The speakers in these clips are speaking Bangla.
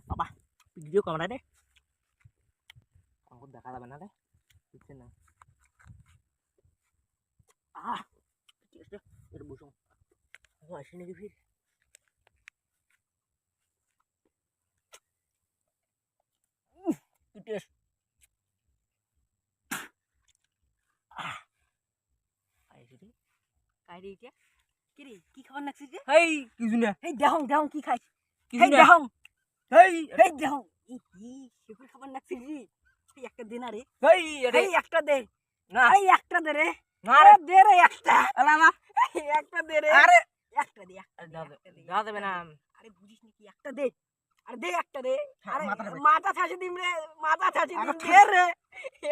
বাবা ভিডিও ক্যামেরা রে আমাকে দেখা যাবে না রে বুঝছে না এটা বসুন আসি নাকি ফির টেস্ট কি খাবার লাগছে যে হেই কিছু না হেই দেহং দেহং কি খাইছ হেই দেহং হেই হেই দেহং কি সেগুলো খাবার লাগছে জি এই একটা দে না রে হেই একটা দে না এই একটা দে রে না রে দে রে একটা আলা না একটা দে রে আরে একটা দে দাও দেবে না আরে বুঝিস না কি একটা দে আরে দে একটা দে আরে মাথা ছাছি দিম রে মাথা ছাছি দিম দে রে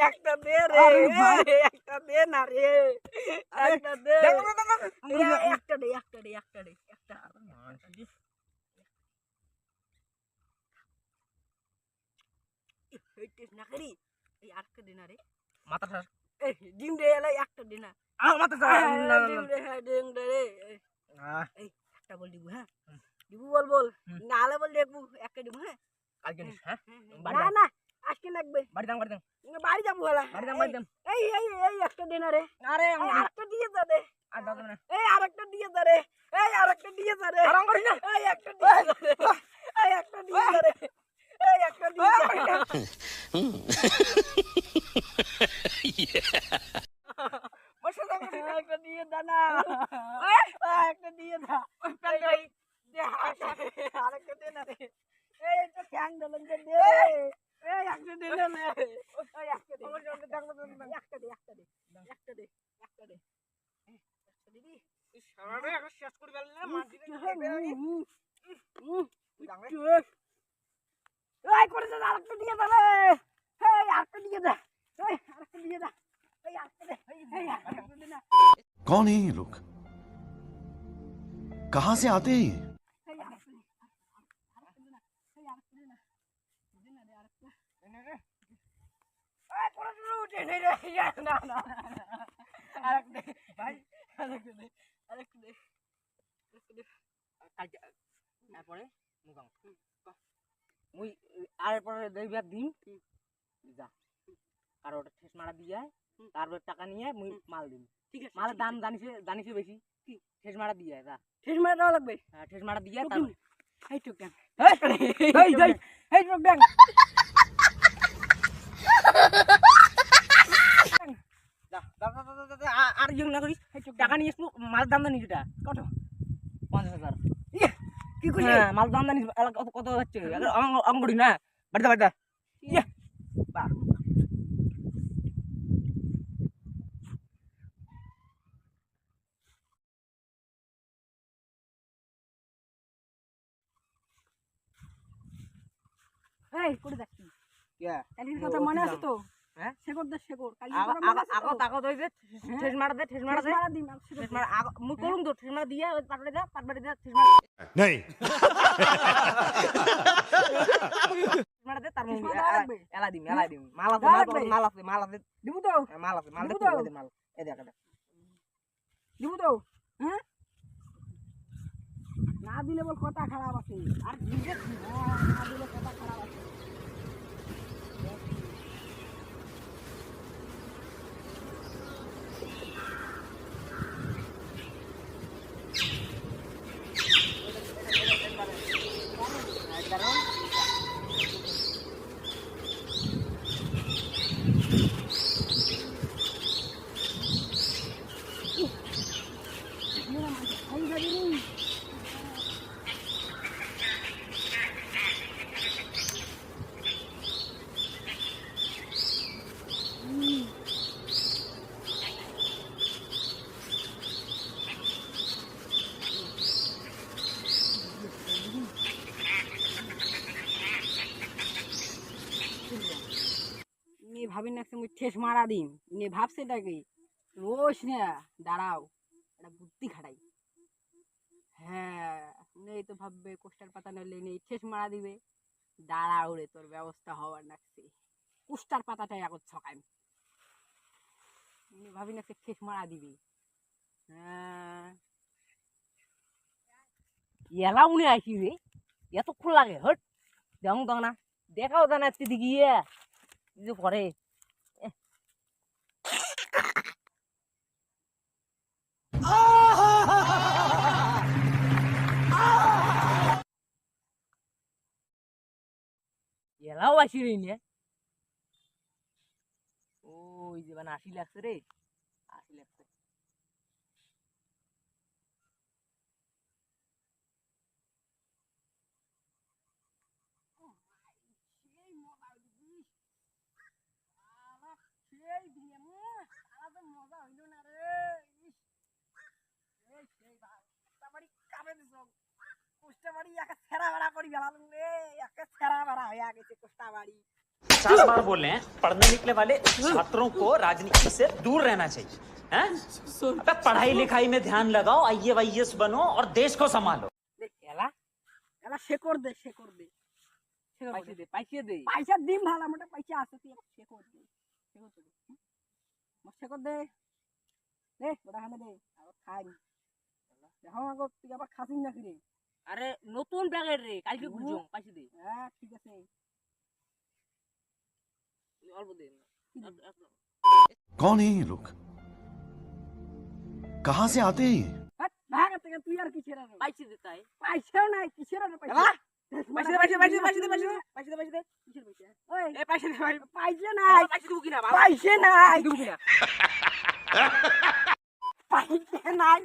একটা দে রে একটা দে না রে একটা দে একটা দে একটা দে একটা দে একটা এই টেস্ট না করি এই আরেকটা দে না রে মাথা ছাছ এই ডিম দে এলাই একটা দে না মাথা ছাছ ডিম দে ডিম দে রে এই একটা বল দিব হ্যাঁ দিব বল বল নালে বল দেখবো একটা দিব হ্যাঁ কালকে নিস হ্যাঁ না না আজকে লাগবে বাড়ি যাম বাড়ি যাবো হলা বাড়ি যাম এই এই এই একটা দে না রে আরে আরেকটা দিয়ে দে আর দাও না এই আরেকটা দিয়ে দে এই আরেকটা দিয়ে দে আরাম করিস না এই একটা দিয়ে দে এই একটা দিয়ে দে এই একটা দিয়ে দে বসে দাও একটা দিয়ে দে না একটা দিয়ে দা আরেকটা দে না রে এই তো ঠ্যাং দলন দে এই একটা দে না এই একটা দে আমার জন্য দেখো একটা দে একটা দে একটা দে একটা দে একটা দিদি এই সারারে আগে শেষ করে গেল না মাটি এই করে দে আরেকটা দিয়ে দে এই আরেকটা দিয়ে দে এই আরেকটা দিয়ে দে এই আরেকটা দে এই আরেকটা দে না कौन है ये लोग कहां से आते हैं আর ওটা ঠেস মারা দিয়ে তারপর টাকা নিয়ে মুই মাল দিম ঠিক আছে মালের দাম জানিস বেশি কি ঠেস মারা দিয়ে যা ঠেস মারা দেওয়া লাগবে হ্যাঁ ঠেস মারা দিয়ে তারপর এই টুক দেন এই টুক দেন আর ইয়ে না করিস টাকা নিয়ে মাল দাম জানিস এটা কত 50,000 কি কইলি মাল দাম জানিস কত হচ্ছে অঙ্গড়ি না বাড়িতে ইয়ে বাহ এই কোড়ে যাচ্ছি কে কালির কথা মনে আছে তো হ্যাঁ শেকড় দে শেকড় কালি আগো তাকো দইছে ঠেস মারা দে ঠেস মারা দিম ঠেস মারা মু করুম তো ঠেস মারা দিয়া পাটবাড়ি দে ঠেস মারা नहीं মারা দে তার মু এলা দিম মাল আছে দিবু তো মাল দে মাল এই দেখ দিবু তো হ্যাঁ না দিলে বল কথা খারাপ আছে আর দিলে না দিলে কথা খারাপ আছে ভাবি না মুই ঠেস মারা দিম নে ভাবছে এটাকে রোজ না দাঁড়াও এটা বুদ্ধি খাটাই হ্যাঁ নেই তো ভাববে কোষ্টার পাতা নইলে নেই ঠেস মারা দিবে দাঁড়াও রে তোর ব্যবস্থা হওয়ার নাকছে কোষ্টার পাতাটাই এখন ছকাই ভাবি না ঠেস মারা দিবে হ্যাঁ এলা উনি আসি রে এতক্ষণ লাগে হট দেখুন তো না দেখাও জানা দিদি গিয়ে কিছু করে এলাও আসি রে নিয়ে ওই যে মানে 80 লাগছে রে 80 লাগছে पचास बार बोले हैं पढ़ने निकले वाले छात्रों को राजनीति से दूर रहना चाहिए हैं? अबे पढ़ाई लिखाई में ध्यान लगाओ आईएएस बनो और देश को संभालो এলা এলা শেকড় দে পয়সা দে পয়সা দিম ভালো মোটা পয়সা আছে তুই শেকড় দে শেকড় দে দে বড় হামে দে আর খাই দেখো আগো তুই আবার খাসিন না রে আরে নতুন প্যাকেট রে কালকে বুঝছো পয়সা দে হ্যাঁ ঠিক আছে অল্প দে कौन है ये लोग कहाँ से आते हैं ये? ভাগ থেকে তুই আর কিছের রে পয়সা দে তাই পয়সাও নাই কিছের রে পয়সা পয়সা কিসের পয়সা ওই এ পয়সা দে ভাই পয়সা নাই পয়সা দিব কিনা পয়সা নাই দিব কিনা পয়সা নাই